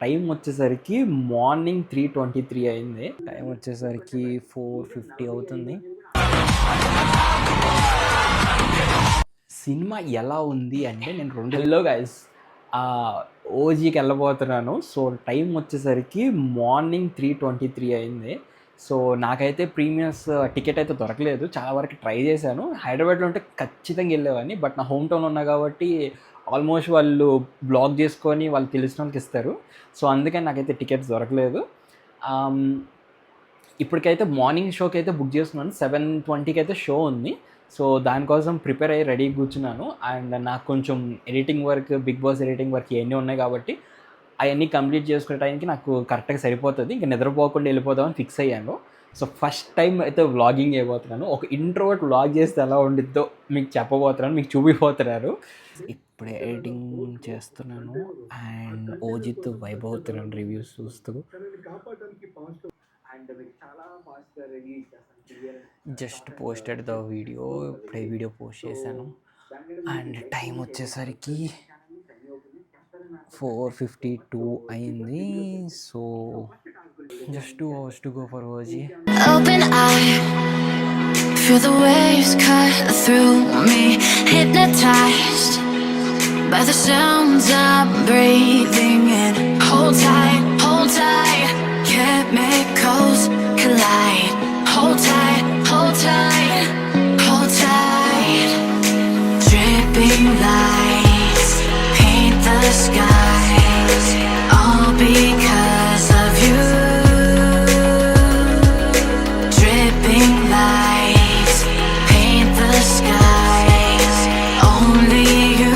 Time వచ్చేసరికి morning 3:23 అయింది. Time వచ్చేసరికి 4:50 అవుతుంది. సినిమా ఎలా ఉంది అంటే నేను హలో గైస్, ఓజీకి వెళ్ళబోతున్నాను. సో టైం వచ్చేసరికి మార్నింగ్ 3:23 అయింది. సో నాకైతే ప్రీమియస్ టికెట్ అయితే దొరకలేదు. చాలా వరకు ట్రై చేశాను. హైదరాబాద్లో ఉంటే ఖచ్చితంగా వెళ్ళేవాడిని. బట్ నా హోమ్ టౌన్ ఉన్నా కాబట్టి ఆల్మోస్ట్ వాళ్ళు బ్లాక్ చేసుకొని వాళ్ళు తెలిసిన వాళ్ళకి ఇస్తారు. సో అందుకని నాకైతే టికెట్స్ దొరకలేదు. ఇప్పటికైతే మార్నింగ్ షోకి అయితే బుక్ చేస్తున్నాను. 7:20కి అయితే షో ఉంది. సో దానికోసం ప్రిపేర్ అయ్యి రెడీ కూర్చున్నాను. అండ్ నాకు కొంచెం editing work, Bigg Boss editing work ఇవన్నీ ఉన్నాయి కాబట్టి అవన్నీ కంప్లీట్ చేసుకునే టైంకి నాకు కరెక్ట్గా సరిపోతుంది. ఇంకా నిద్రపోకుండా వెళ్ళిపోదామని ఫిక్స్ అయ్యాను. సో ఫస్ట్ టైం అయితే వ్లాగింగ్ చేయబోతున్నాను. ఒక ఇంట్రోవర్ట్ వ్లాగ్ చేస్తే ఎలా ఉండిద్దో మీకు చెప్పబోతున్నాను, మీకు చూపిపోతున్నారు. ఇప్పుడే ఎడిటింగ్ చేస్తున్నాను అండ్ ఓజిత్ వైబ్ అవుతున్నాను రివ్యూస్ చూస్తూ. జస్ట్ పోస్టెడ్ ద వీడియో, ఇప్పుడే వీడియో పోస్ట్ చేశాను. అండ్ టైం వచ్చేసరికి 4:52 అయింది. So just 2 hours to go for OG. Open eye, feel the waves cut through me, hypnotized by the sounds I'm breathing in. Hold tight, chemicals collide. Hold tight, hold tight, hold tight. Dripping lights paint the skies, all because of you. Dripping lights paint the skies, only you.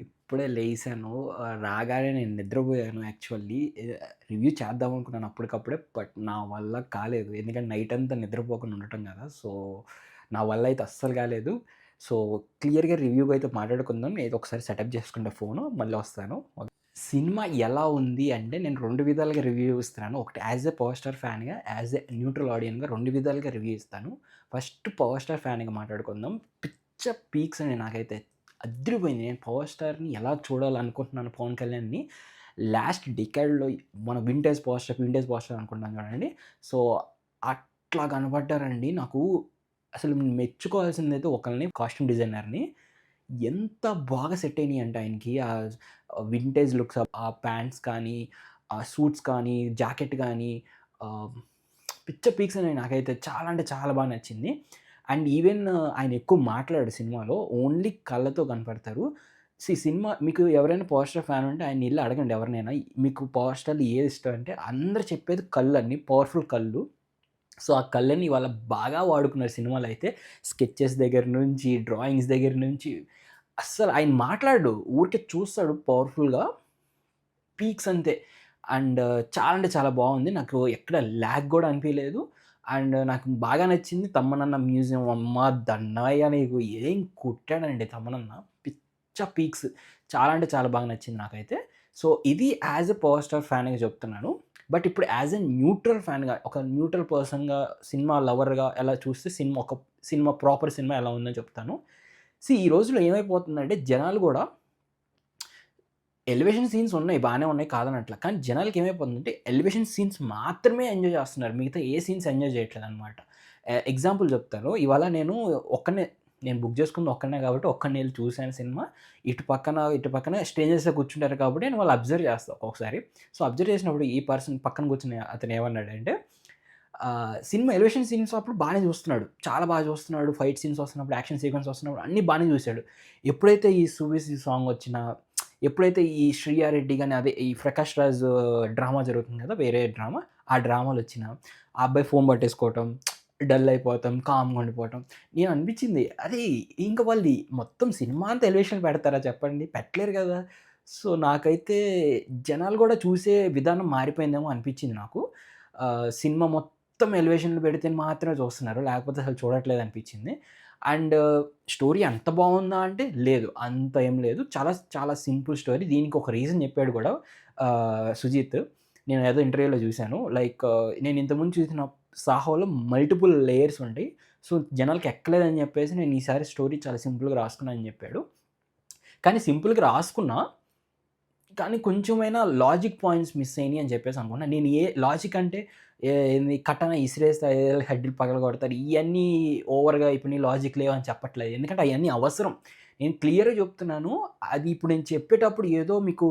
ఇప్పుడే లేసాను. రాగానే నేను నిద్రపోయాను. Actually review చేద్దాం అనుకున్నాను అప్పటికప్పుడే. But నా వల్ల కాలేదు. ఎందుకంటే నైట్ అంతా నిద్రపోకుండా ఉండటం కదా. సో నా వల్ల అయితే అస్సలు కాలేదు. సో క్లియర్గా రివ్యూగా అయితే మాట్లాడుకుందాం. ఏదో ఒకసారి సెటప్ చేసుకుంటే ఫోను, మళ్ళీ వస్తాను. సినిమా ఎలా ఉంది అంటే నేను 2 విధాలుగా రివ్యూ ఇస్తున్నాను. ఒకటి యాజ్ ఎ పవర్ స్టార్ ఫ్యాన్గా, యాజ్ ఎ న్యూట్రల్ ఆడియన్గా 2 విధాలుగా రివ్యూ ఇస్తాను. ఫస్ట్ పవర్ స్టార్ ఫ్యాన్గా మాట్లాడుకుందాం. పిచ్చ పీక్స్ అండి నాకైతే. అదిరిపోయింది. నేను పవర్ స్టార్ని ఎలా చూడాలనుకుంటున్నాను పవన్ కళ్యాణ్ని. లాస్ట్ డికేడ్లో మన వింటేజ్ పవర్ స్టార్ అనుకుంటాం చూడండి. సో అట్లా కనపడ్డారండి. నాకు అసలు మెచ్చుకోవాల్సిందైతే ఒకరిని, కాస్ట్యూమ్ డిజైనర్ని. ఎంత బాగా సెట్ అయినాయి అంటే ఆయనకి ఆ వింటేజ్ లుక్స్, ఆ ప్యాంట్స్ కానీ, ఆ సూట్స్ కానీ, జాకెట్ కానీ పిచ్చ పీక్స్ అనేవి నాకైతే చాలా అంటే చాలా బాగా నచ్చింది. అండ్ ఈవెన్ ఆయన ఎక్కువ మాట్లాడాడు సినిమాలో. ఓన్లీ కళ్ళతో కనపడతారు. సినిమా మీకు ఎవరైనా పవర్ స్టార్ ఫ్యాన్ ఉంటే ఆయన వెళ్ళి అడగండి ఎవరినైనా, మీకు పవర్ స్టార్లో ఏది ఇష్టం అంటే అందరు చెప్పేది కళ్ళు, అన్ని పవర్ఫుల్ కళ్ళు. సో ఆ కళ్ళని ఇవాళ బాగా వాడుకున్నారు సినిమాలో అయితే. స్కెచెస్ దగ్గర నుంచి, డ్రాయింగ్స్ దగ్గర నుంచి అస్సలు ఆయన మాట్లాడు, ఊరికే చూస్తాడు పవర్ఫుల్గా. పీక్స్ అంతే. అండ్ చాలా అంటే చాలా బాగుంది. నాకు ఎక్కడ ల్యాగ్ కూడా అనిపించలేదు. అండ్ నాకు బాగా నచ్చింది తమ్మనన్న మ్యూజియం. అమ్మ దండయ్య, నీకు ఏం కుట్టాడండి తమ్మనన్న. పిచ్చ పీక్స్. చాలా అంటే చాలా బాగా నచ్చింది నాకైతే. సో ఇది యాజ్ ఎ పవర్ స్టార్ ఫ్యాన్గా చెప్తున్నాను. బట్ ఇప్పుడు యాజ్ ఎ న్యూట్రల్ ఫ్యాన్గా, ఒక న్యూట్రల్ పర్సన్గా, సినిమా లవర్గా ఎలా చూస్తే సినిమా ప్రాపర్ సినిమా ఎలా ఉందో చెప్తాను. ఈ రోజుల్లో ఏమైపోతుందంటే జనాలు కూడా ఎలివేషన్ సీన్స్ ఉన్నాయి, బాగానే ఉన్నాయి కాదనట్లా. కానీ జనాలకి ఏమైపోతుందంటే ఎలివేషన్ సీన్స్ మాత్రమే ఎంజాయ్ చేస్తున్నారు. మిగతా ఏ సీన్స్ ఎంజాయ్ చేయట్లేదు అనమాట. ఎగ్జాంపుల్ చెప్తాను. ఇవాళ నేను బుక్ చేసుకుంది ఒక్కనే కాబట్టి ఒక్కడిని వెళ్ళి చూశాను సినిమా. ఇటు పక్కన స్ట్రేంజర్స్గా కూర్చుంటారు కాబట్టి నేను వాళ్ళు అబ్జర్వ్ చేస్తాను ఒక్కొక్కసారి. సో అబ్జర్వ్ చేసినప్పుడు ఈ పర్సన్ పక్కన కూర్చుని అతను ఏమన్నాడంటే, సినిమా ఎలివేషన్ సీన్స్ అప్పుడు బాగానే చూస్తున్నాడు, చాలా బాగా చూస్తున్నాడు. ఫైట్ సీన్స్ వస్తున్నప్పుడు, యాక్షన్ సీక్వెన్స్ వస్తున్నప్పుడు అన్నీ బాగానే చూశాడు. ఎప్పుడైతే ఈ సువిసి సాంగ్ వచ్చినా, ఎప్పుడైతే ఈ శ్రీయారెడ్డి కానీ, అదే ఈ ప్రకాష్ రాజ్ డ్రామా జరుగుతుంది కదా, వేరే డ్రామా, ఆ డ్రామాలు వచ్చినా ఆ అబ్బాయి ఫోన్ పట్టేసుకోవటం, డల్ అయిపోతాం, కామ్గా ఉండిపోవటం. నేను అనిపించింది, అదే ఇంకా వాళ్ళు మొత్తం సినిమా అంతా ఎలివేషన్ పెడతారా చెప్పండి? పెట్టలేరు కదా. సో నాకైతే జనాలు కూడా చూసే విధానం మారిపోయిందేమో అనిపించింది నాకు. సినిమా మొత్తం ఎలివేషన్లు పెడితే మాత్రమే చూస్తున్నారు, లేకపోతే అసలు చూడట్లేదు అనిపించింది. అండ్ స్టోరీ అంత బాగుందా అంటే లేదు, అంత ఏం లేదు. చాలా చాలా సింపుల్ స్టోరీ. దీనికి ఒక రీజన్ చెప్పాడు కూడా సుజిత్. నేను ఏదో ఇంటర్వ్యూలో చూశాను. లైక్ నేను ఇంతకుముందు చూసిన సాహోలో మల్టిపుల్ లేయర్స్ ఉంటాయి. సో, జనాలకి ఎక్కలేదని చెప్పేసి నేను ఈసారి స్టోరీ చాలా సింపుల్‌గా రాసుకున్నా అని చెప్పాడు. కానీ సింపుల్‌గా రాసుకున్నా, కానీ కొంచెమైనా లాజిక్ పాయింట్స్ మిస్ అయినాయి అని చెప్పేసి అనుకున్నా. నేను లాజిక్ అంటే ఏంది కట్టన ఇసిరేస్తే హెడ్‌లు పగలగొడతారు. ఇయన్నీ ఓవర్‌గా ఇప్పుడు నీ లాజిక్ లేవని చెప్పట్లేదు. ఎందుకంటే అయన్నీ అవసరం. నేను క్లియర్‌గా చెప్తున్నాను. అది ఇప్పుడు నేను చెప్పేటప్పుడు ఏదో మీకు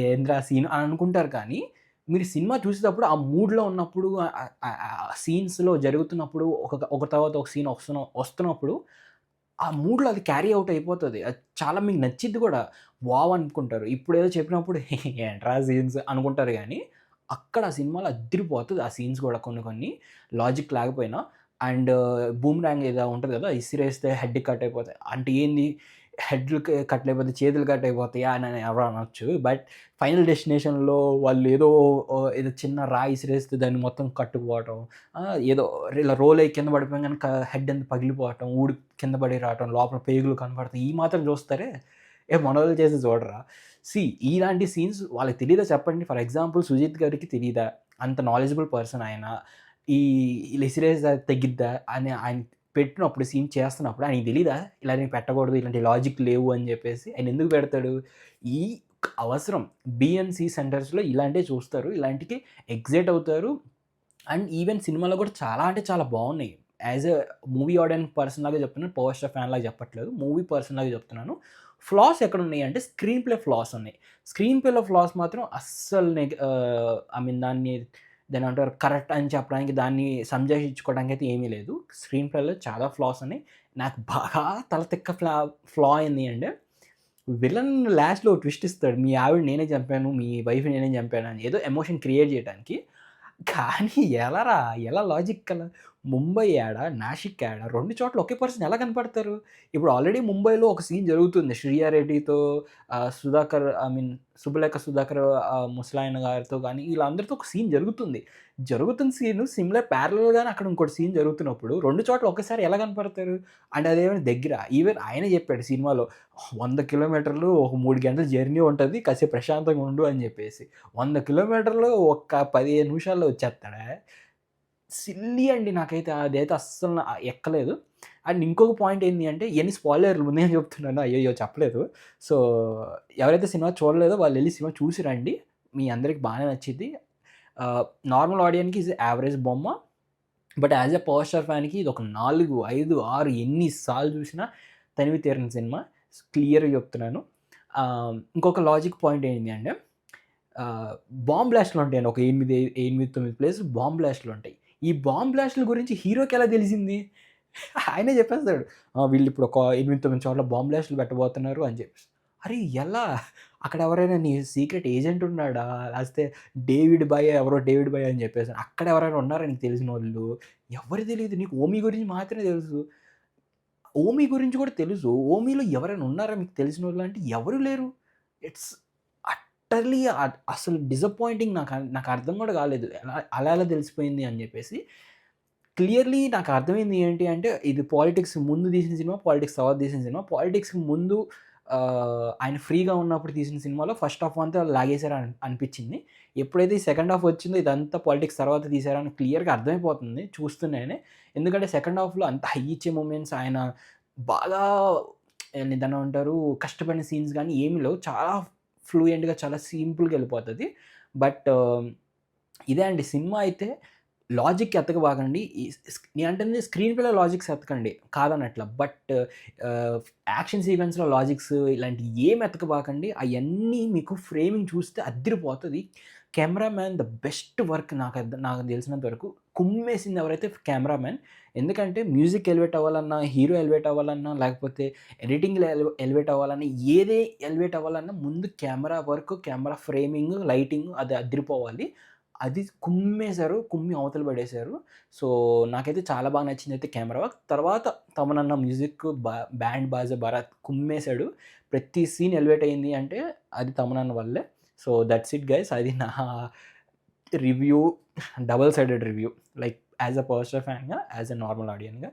ఏందిరా సీన్ అని అనుకుంటారు కానీ, మీరు సినిమా చూసేటప్పుడు ఆ మూడ్‌లో ఉన్నప్పుడు సీన్స్‌లో జరుగుతున్నప్పుడు ఒక తర్వాత ఒక సీన్ వస్తున్నప్పుడు ఆ మూడ్‌లో అది క్యారీ ఔట్ అయిపోతది. అది చాలా మీకు నచ్చిద్ది గూడా. వావ్! అనుకుంటారు. ఇప్పుడేదో చెప్పినప్పుడు ఏంట్రా సీన్స్ అనుకుంటారు గానీ, అక్కడ ఆ సినిమాలో అద్దిరిపోతది ఆ సీన్స్ గూడా కొన్ని కొన్ని లాజిక్ లేకపోయినా. అండ్ బూమ్‌రాంగ్ ఏదో ఉంటది గదా! ఇసిరేస్తే హెడ్‌కి కట్ అయిపోతాయి. అంటే ఏంది హెడ్‌లకి కట్ అయిపోతే చేతులు కట్ అయిపోతాయా అని ఎవరు అనొచ్చు. బట్ ఫైనల్ డెస్టినేషన్‌లో వాళ్ళు ఏదో చిన్న రాయి ఇసిరేస్తే దాన్ని మొత్తం కట్టుకుపోవటం. ఏదో ఇలా రోల్ అయ్యి కింద పడిపోగానే హెడ్ అంతా పగిలిపోవటం, ఊడి కింద పడి రావటం, లోపల పేగులు కనపడతాయి. ఈ మాత్రం చూస్తారే, మనోళ్ళు చేసి చూడరా? ఇలాంటి సీన్స్ వాళ్ళకి తెలీదా చెప్పండి? ఫర్ ఎగ్జాంపుల్ 'సుజిత్' గారికి తెలీదా? అంత నాలెడ్జబుల్ పర్సన్ ఆయన. ఈ ఇలా ఇసిరేస్తే తెగిద్దా అని ఆయన పెట్టినప్పుడు సీన్ చేస్తున్నప్పుడు ఆయనకి తెలీదా? ఇలా నేను పెట్టకూడదు, ఇలాంటి లాజిక్ లేవు అని చెప్పేసి. ఆయన ఎందుకు పెడతాడు? ఈ అవసరం. బి అండ్ సి సెంటర్స్‌లో ఇలాంటివి చూస్తారు. ఇలాంటికి ఎక్సైట్ అవుతారు. అండ్ ఈవెన్ సినిమాలో కూడా చాలా అంటే చాలా బావున్నాయి. As a movie audience person లాగా చెప్తున్నాను. పవర్ స్టార్ ఫ్యాన్ లాగా చెప్పట్లేదు. మూవీ పర్సన్ లాగా చెప్తున్నాను. ఫ్లాస్ ఎక్కడున్నాయి అంటే స్క్రీన్ ప్లే ఫ్లాస్ ఉన్నాయి. స్క్రీన్ ప్లేలో ఫ్లాస్ మాత్రం అస్సలు ఐ మీన్ దాన్నేమంటారు కరెక్ట్ అని చెప్పడానికి, దాన్ని సంజాషించుకోవడానికైతే ఏమీ లేదు. స్క్రీన్ ప్లేలో చాలా ఫ్లాస్ ఉన్నాయి. నాకు బాగా తల తిక్క ఫ్లా ఏంది అంటే విలన్ లాస్ట్‌లో ఓ ట్విస్ట్ ఇస్తాడు. మీ ఆవిడ నేనే చంపాను, మీ వైఫ్ నేనే చంపాను అని ఏదో ఎమోషన్ క్రియేట్ చేయడానికి. కానీ ఎలారా? ఎలా లాజిక్ ఎలా? ముంబై యాడ, నాసిక్ యాడ 2 చోట్ల ఒకే పర్సన్ ఎలా కనపడతారు? ఇప్పుడు ఆల్రెడీ ముంబైలో ఒక సీన్ జరుగుతుంది. శ్రియా రెడ్డితో సుధాకర్ ఐ మీన్ సుబ్బలెక్క సుధాకర్ ముసలాయన గారితో గాని వీళ్ళందరితో ఒక సీన్ జరుగుతుంది. జరుగుతున్న సీను సిమిలర్ ప్యారలల్‌గానే అక్కడ ఇంకోటి సీన్ జరుగుతున్నప్పుడు 2 చోట్ల ఒకేసారి ఎలా కనపడతారు? అండ్ అదేమైనా దగ్గర. ఈవెన్ ఆయనే చెప్పాడు సినిమాలో 100 కిలోమీటర్లు ఒక 3 గంటల జర్నీ ఉంటది. కాసేపు ప్రశాంతంగా ఉండు అని చెప్పేసి. 100 కిలోమీటర్లు ఒక్క 15 నిమిషాల్లో వచ్చేత్తాడా? సిల్లీ అండి నాకైతే అదైతే అస్సలు ఎక్కలేదు. అండ్ ఇంకొక పాయింట్ ఏంది అంటే ఇయన్నీ స్పాయిలర్‌లు ముందే చెప్తున్నాను. అయ్యయ్యో! చెప్పలేదు. సో, ఎవరైతే సినిమా చూడలేదో వాళ్ళెళ్లి సినిమా చూసి రండి. మీ అందరికి బానే నచ్చిద్ది. నార్మల్ ఆడియన్‌కి ఇది యావరేజ్ బొమ్మ. But as a power star ఫ్యాన్‌కి ఇదొక 4, 5, 6 ఎన్ని సార్లు చూసినా తనివి తీరని సినిమా. క్లియర్‌గా చెప్తున్నాను. ఇంకొక లాజిక్ పాయింట్ ఏంటి అంటే బాంబ్ బ్లాస్ట్‌లుంటాయండి. ఒక 8, 9 ప్లేసులు బాంబ్ బ్లాస్ట్‌లుంటాయి. ఈ బాంబ్ బ్లాస్ట్‌ల గురించి హీరోకెలా తెలిసింది? ఆయనే చెప్పేస్తాడు. వీళ్ళిప్పుడు ఒక 8, 9 చోట్ల బాంబ్ బ్లాస్ట్‌లు పెట్టబోతున్నారు అని చెప్పేసి. అరే! ఎలా? అక్కడ ఎవరైనా నీ సీక్రెట్ ఏజెంట్ ఉన్నాడా? లేకపోతే డేవిడ్ బాయ్ ఎవరో డేవిడ్ బాయ్ అని చెప్పేసి అక్కడ ఎవరైనా ఉన్నారా నీకు తెలిసినోళ్ళు? ఎవ్వరు తెలీదు. నీకు ఓమి గురించి మాత్రమే తెలుసు. ఓమి గురించి కూడా తెలుసు. ఓమిలో ఎవరైనా ఉన్నారా మీకు తెలిసినోళ్ళు అంటే ఎవరు లేరు. ఇట్స్ అట్టర్‌లీ అసలు డిసప్పాయింటింగ్ నాకు అర్థం కూడా కాలేదు. అలా ఎలా తెలిసిపోయింది అని చెప్పేసి. క్లియర్‌లీ నాకు అర్థమైంది ఏంటి అంటే ఇది పాలిటిక్స్ ముందు తీసిన సినిమా, పాలిటిక్స్ తర్వాత తీసిన సినిమా. పాలిటిక్స్‌కి ముందు ఆయన ఫ్రీగా ఉన్నప్పుడు తీసిన సినిమాలో ఫస్ట్ హాఫ్ అంతా లాగేసారు అనిపించింది. ఎప్పుడైతే ఈ సెకండ్ హాఫ్ వచ్చిందో ఇదంతా పాలిటిక్స్ తర్వాత తీశారని క్లియర్‌గా అర్థమైపోతుంది చూస్తూనే. ఎందుకంటే సెకండ్ హాఫ్‌లో అంత హై ఇచ్చే మూమెంట్స్ ఆయన బాగా దాన్నేమంటారు కష్టపడిన సీన్స్ గాని ఏమి లేవు. చాలా ఫ్లూయెంట్‌గా చాలా సింపుల్‌గా ఎళ్ళిపోతది. బట్ ఇదే అండి సినిమా అయితే లాజిక్ ఎతకబాకండి. ఈ నేనంటుంది స్క్రీన్ ప్లేలో లాజిక్స్ ఎతకండి కాదనట్ల. బట్ యాక్షన్ సీక్వెన్స్‌లో లాజిక్స్ ఇలాంటియి ఏమి ఎతకబాకండి. అయన్నీ మీకు ఫ్రేమింగ్ చూస్తే అద్దిరిపోతది. కెమెరామాన్ ద బెస్ట్ వర్క్ నాకు తెలిసినంత వరకు కుమ్మేసింది ఎవరైతే కెమెరామాన్. ఎందుకంటే మ్యూజిక్ ఎలివేట్ అవ్వాలన్నా, హీరో ఎలివేట్ అవ్వాలన్నా, లేకపోతే ఎడిటింగ్‌లో ఎలివేట్ అవ్వాలన్నా, ఏదే ఎలివేట్ అవ్వాలన్నా ముందు camera work, camera framing, lighting అది అద్దిరిపోవాలి. అది కుమ్మేశారు. కుమ్మి అవతల పడేశారు. సో, నాకైతే చాలా బాగా నచ్చిందయితే కెమెరా వర్క్. తర్వాత తమనన్న మ్యూజిక్, బ్యాండ్ బాజా భరత్ కుమ్మేశాడు. ప్రతి సీన్ ఎలివేట్ అయింది అంటే అది తమనన్న వల్లే. So, that's it guys. అది నా review. Double sided review. Like as a power star ఫ్యాన్‌గా, యాస్ ఎ నార్మల్ ఆడియన్‌గా.